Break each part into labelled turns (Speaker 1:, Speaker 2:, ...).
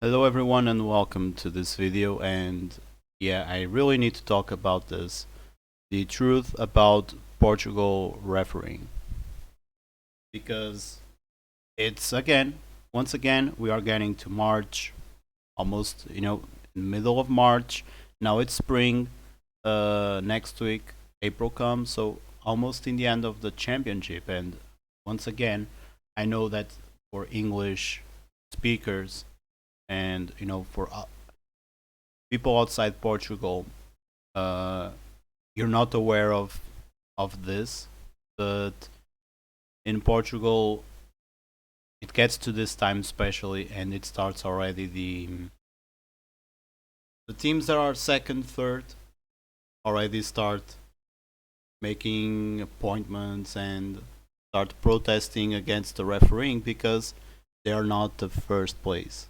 Speaker 1: Hello everyone and welcome to this video, and I really need to talk about this, the truth about Portugal refereeing, because it's once again we are getting to March, almost middle of March. Now it's spring. Next week April comes, so almost in the end of the championship, and once again I know that for English speakers and for people outside Portugal, uh, you're not aware of this, but in Portugal, it gets to this time especially, and it starts already. The teams that are second, third already start making appointments and start protesting against the refereeing because they are not the first place.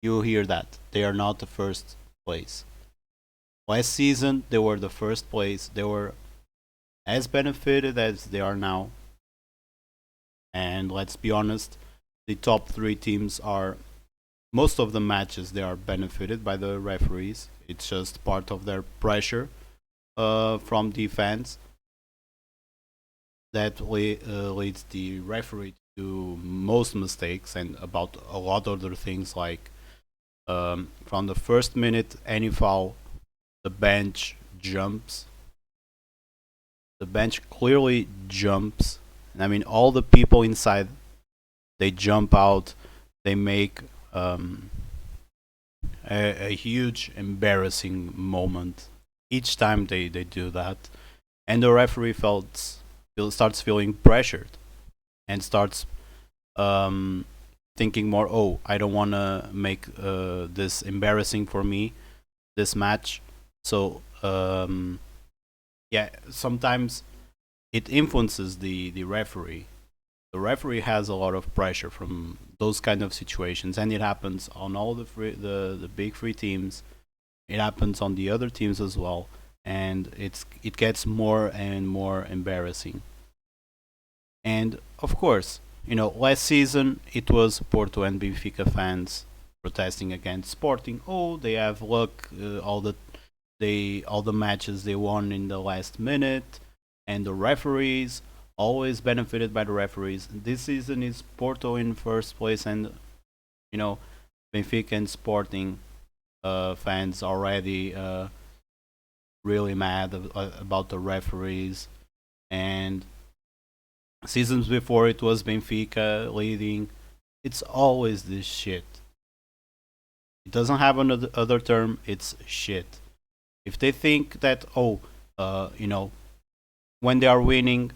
Speaker 1: You hear that they are not the first place. Last season, they were the first place. They were as benefited as they are now. And let's be honest, the top three teams are, most of the matches, they are benefited by the referees. It's just part of their pressure from defense that leads the referee to most mistakes and about a lot of other things like from the first minute, any foul, the bench jumps. The bench clearly jumps. And I mean, all the people inside, they jump out. They make a huge embarrassing moment each time they do that. And the referee starts feeling pressured and starts thinking more, oh, I don't want to make this embarrassing for me, this match. So sometimes it influences the referee. The referee has a lot of pressure from those kind of situations, and it happens on all the big three teams. It happens on the other teams as well, and it gets more and more embarrassing. And of course, last season it was Porto and Benfica fans protesting against Sporting. Oh, they have luck. All the matches they won in the last minute, and the referees always benefited by the referees. This season is Porto in first place, and Benfica and Sporting fans already really mad about the referees. And seasons before it was Benfica leading. It's always this shit. It doesn't have another other term. It's shit. If they think that when they are winning,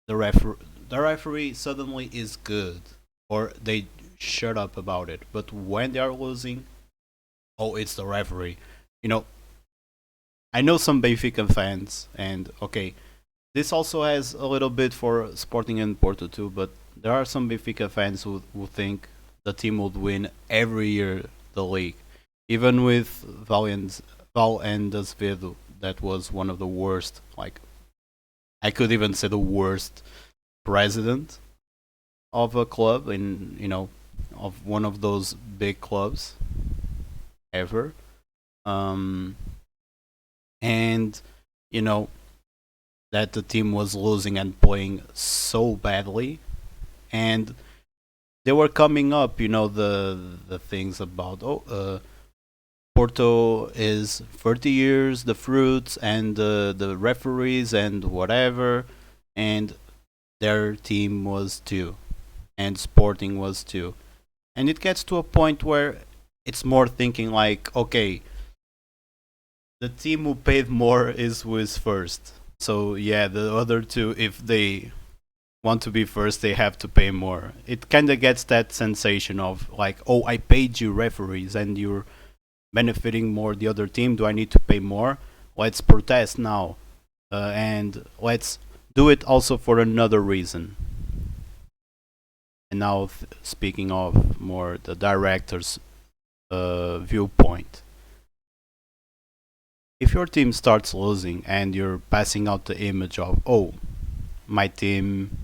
Speaker 1: the referee suddenly is good, or they shut up about it. But when they are losing, oh, it's the referee. You know, I know some Benfica fans, and okay, this also has a little bit for Sporting and Porto too. But there are some Benfica fans who think the team would win every year the league, even with Val and Azevedo. That was one of the worst. Like, I could even say the worst president of a club in of one of those big clubs ever. Um, and you know that the team was losing and playing so badly, and they were coming up. The things about Porto is 30 years, the fruits and the referees and whatever, and their team was too, and Sporting was too. And it gets to a point where it's more thinking like, okay, the team who paid more is who is first. So yeah, the other two, if they want to be first, they have to pay more. It kind of gets that sensation of like, oh, I paid you referees and you're benefiting more the other team. Do I need to pay more? Let's protest now, and let's do it also for another reason. And now, speaking of more the director's viewpoint, if your team starts losing and you're passing out the image of, oh, my team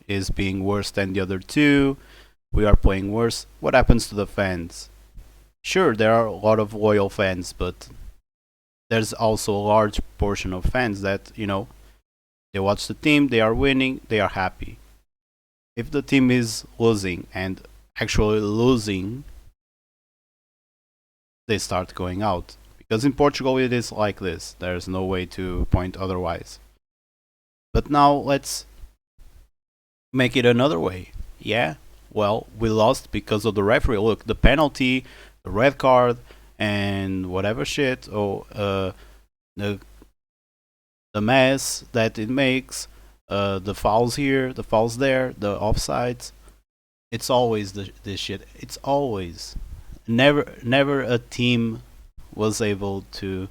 Speaker 1: is being worse than the other two, we are playing worse. What happens to the fans? Sure, there are a lot of loyal fans, but there's also a large portion of fans that, they watch the team, they are winning, they are happy. If the team is losing and actually losing, they start going out. Because in Portugal it is like this. There's no way to point otherwise. But now let's make it another way. Yeah, well, we lost because of the referee. Look, the penalty, the red card, and whatever shit, or the mess that it makes, the fouls here, the fouls there, the offsides. It's always this shit. It's always never a team was able to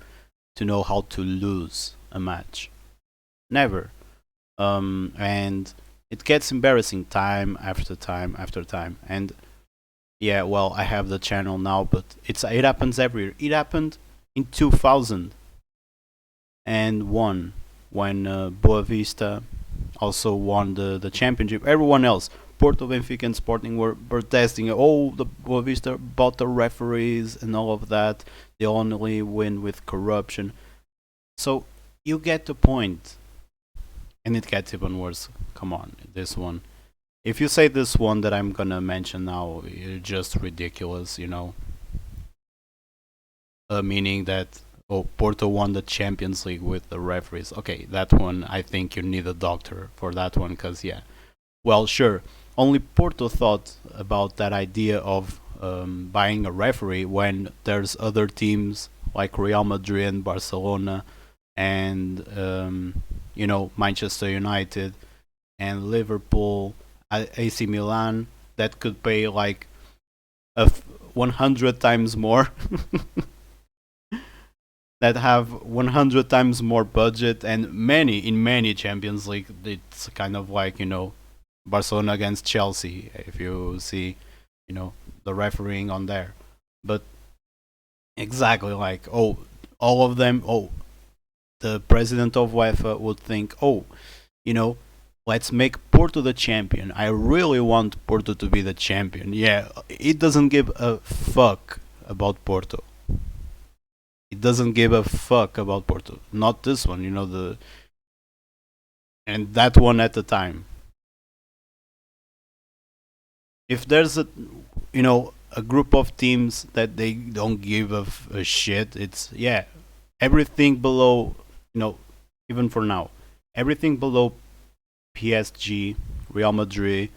Speaker 1: know how to lose a match. Never. And it gets embarrassing time after time after time. And yeah, well, I have the channel now, but it happens every year. It happened in 2001 when Boa Vista also won the championship. Everyone else, Porto, Benfica, and Sporting were protesting. Oh, the Boa Vista bought the referees and all of that. They only win with corruption. So you get the point, and it gets even worse. Come on, this one. If you say this one that I'm gonna mention now, you're just ridiculous. Meaning that Porto won the Champions League with the referees. Okay, that one I think you need a doctor for that one, cause yeah. Well, sure. Only Porto thought about that idea of buying a referee when there's other teams like Real Madrid and Barcelona and Manchester United and Liverpool, AC Milan that could pay like 100 times more. That have 100 times more budget and in many Champions League it's kind of like Barcelona against Chelsea if you see the refereeing on there. But exactly, like, all of them, the president of UEFA would think, you know let's make Porto the champion. I really want Porto to be the champion. Yeah, it doesn't give a fuck about Porto. It doesn't give a fuck about Porto. Not this one, the and that one at the time. If there's a group of teams that they don't give a shit, it's, yeah, everything below, even for now, everything below PSG, Real Madrid,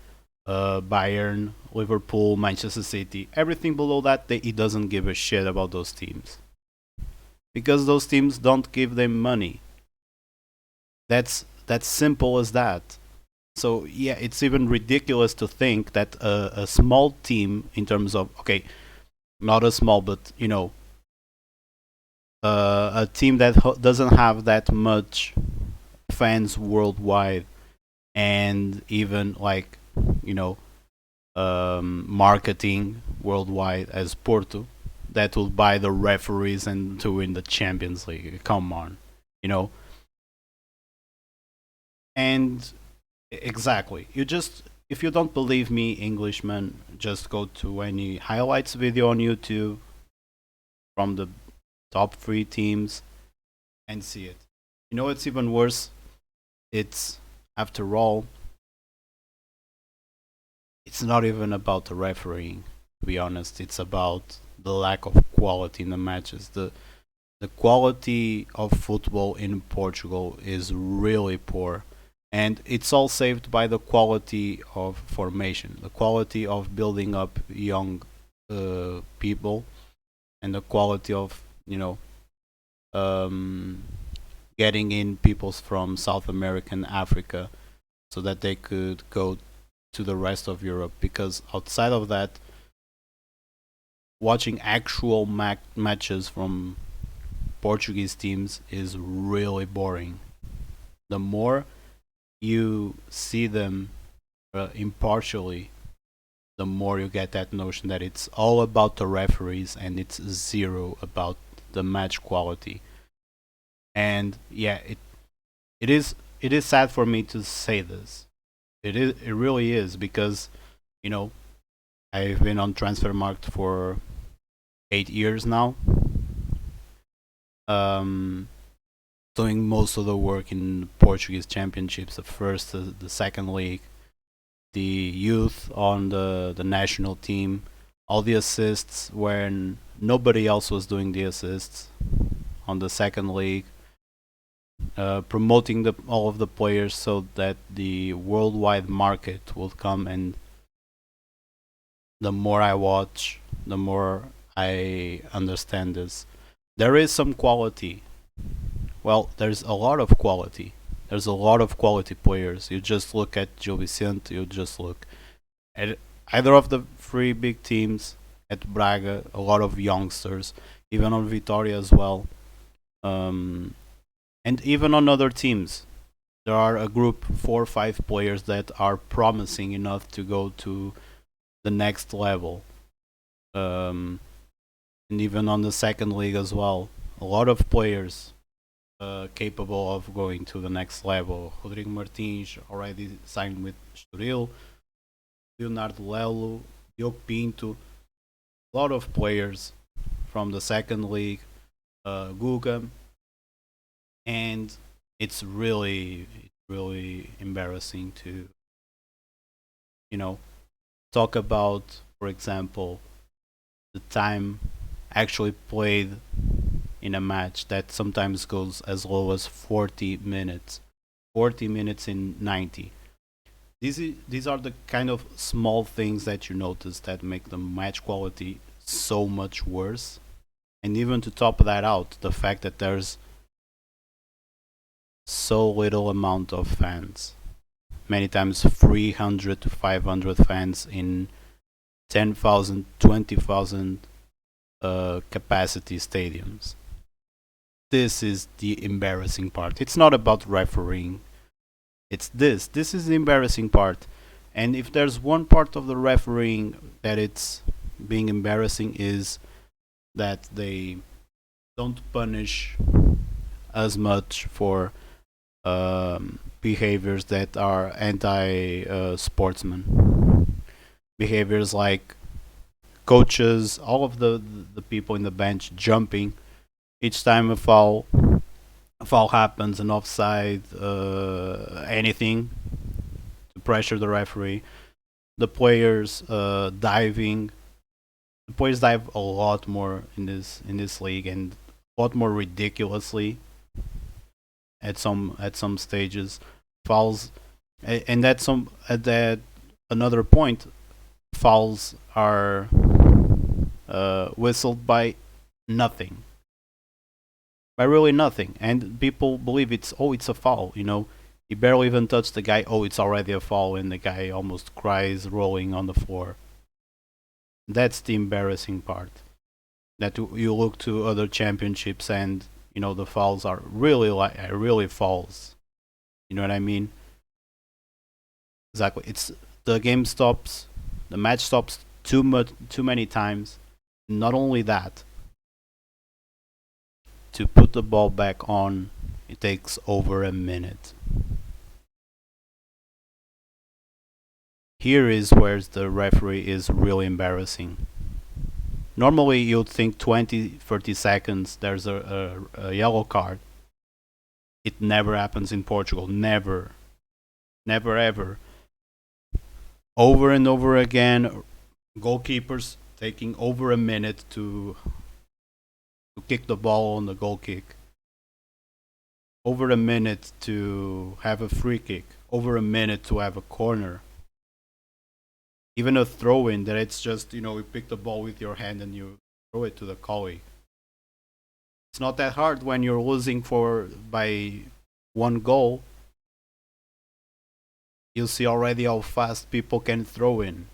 Speaker 1: Bayern, Liverpool, Manchester City, everything below that, it doesn't give a shit about those teams because those teams don't give them money. That's simple as that. So yeah, it's even ridiculous to think that a small team, in terms of, okay, not a small, but a team that doesn't have that much fans worldwide, and even like you know marketing worldwide as Porto, that will buy the referees and to win the Champions League. Come on, you know. And exactly, if you don't believe me, Englishman, just go to any highlights video on YouTube from the top three teams and see it. It's even worse. It's, after all, it's not even about the refereeing. To be honest, it's about the lack of quality in the matches. The quality of football in Portugal is really poor, and it's all saved by the quality of formation, the quality of building up young people, and the quality of um, getting in peoples from South America and Africa, so that they could go to the rest of Europe. Because outside of that, watching actual matches from Portuguese teams is really boring. The more you see them impartially, the more you get that notion that it's all about the referees and it's zero about the match quality. And yeah, it is sad for me to say this. It really is, because you know I've been on Transfermarkt for 8 years now, um, doing most of the work in Portuguese championships, the first, the second league, the youth on the national team, all the assists when nobody else was doing the assists on the second league, promoting all of the players so that the worldwide market will come. And the more I watch, the more I understand this. There is some quality. Well, there's a lot of quality. There's a lot of quality players. You just look at Gil Vicente, you just look at either of the three big teams, at Braga, a lot of youngsters, even on Vitoria as well. Um, and even on other teams, there are a group, 4 or 5 players that are promising enough to go to the next level. Um, and even on the second league as well, a lot of players capable of going to the next level. Rodrigo Martins already signed with Estoril, Leonardo Lelo, Diogo Pinto, a lot of players from the second league, Guga, and it's really embarrassing to you know talk about, for example, the time actually played in a match that sometimes goes as low as 40 minutes. 40 minutes in 90. These are the kind of small things that you notice that make the match quality so much worse. And even to top that out, the fact that there's so little amount of fans. Many times 300 to 500 fans in 10,000, 20,000 capacity stadiums. This is the embarrassing part. It's not about refereeing. It's this. This is the embarrassing part. And if there's one part of the refereeing that it's being embarrassing, is that they don't punish as much for behaviors that are anti-sportsman. Behaviors like coaches, all of the people in the bench jumping each time a foul happens, an offside, anything to pressure the referee. The players diving. The players dive a lot more in this league, and a lot more ridiculously at some stages. Fouls, and at that another point, fouls are whistled by nothing, by really nothing, and people believe it's a foul. You barely even touch the guy. Oh, it's already a foul, and the guy almost cries, rolling on the floor. That's the embarrassing part. That you look to other championships, and the fouls are really fouls. You know what I mean? Exactly. It's the game stops, the match stops too many times. Not only that, to put the ball back on, it takes over a minute. Here is where the referee is really embarrassing. Normally, you'd think 20, 30 seconds, there's a yellow card. It never happens in Portugal. Never. Never ever. Over and over again, goalkeepers taking over a minute to kick the ball on the goal kick. Over a minute to have a free kick. Over a minute to have a corner. Even a throw in that it's just, you pick the ball with your hand and you throw it to the colleague. It's not that hard when you're losing by 1 goal. You'll see already how fast people can throw in,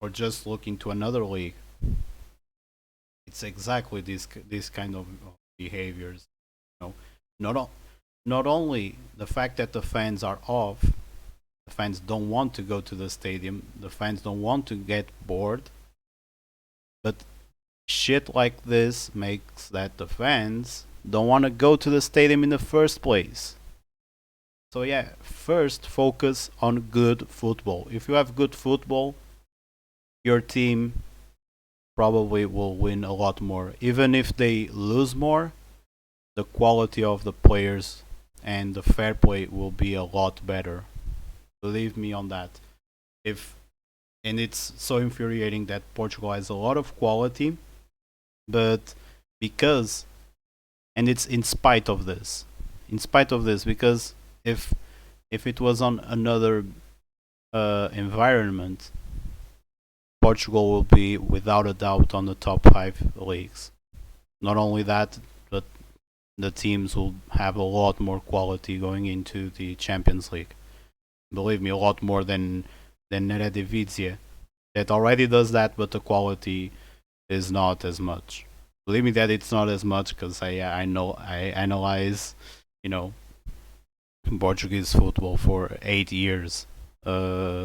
Speaker 1: or just look into another league. It's exactly this kind of behaviors. Not not only the fact that the fans are off, the fans don't want to go to the stadium, the fans don't want to get bored, but shit like this makes that the fans don't want to go to the stadium in the first place. So yeah, first focus on good football. If you have good football, your team probably will win a lot more. Even if they lose more, the quality of the players and the fair play will be a lot better. Believe me on that. If and it's so infuriating that Portugal has a lot of quality, but because and it's in spite of this, because if it was on another environment, Portugal will be without a doubt on the top 5 leagues. Not only that, but the teams will have a lot more quality going into the Champions League. Believe me, a lot more than Eredivisie that already does that, but the quality is not as much. Believe me that it's not as much because I know I analyze, you know, Portuguese football for 8 years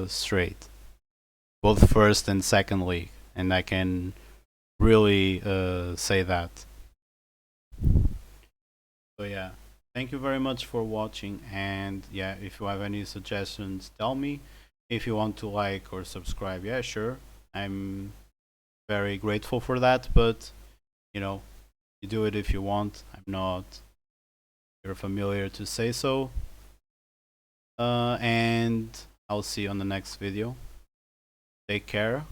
Speaker 1: straight, both first and second league, and I can really say that. So yeah, thank you very much for watching, and yeah, if you have any suggestions, tell me. If you want to like or subscribe, yeah, sure, I'm very grateful for that. But you know, you do it if you want. I'm not. You're familiar to say so. And I'll see you on the next video. Take care.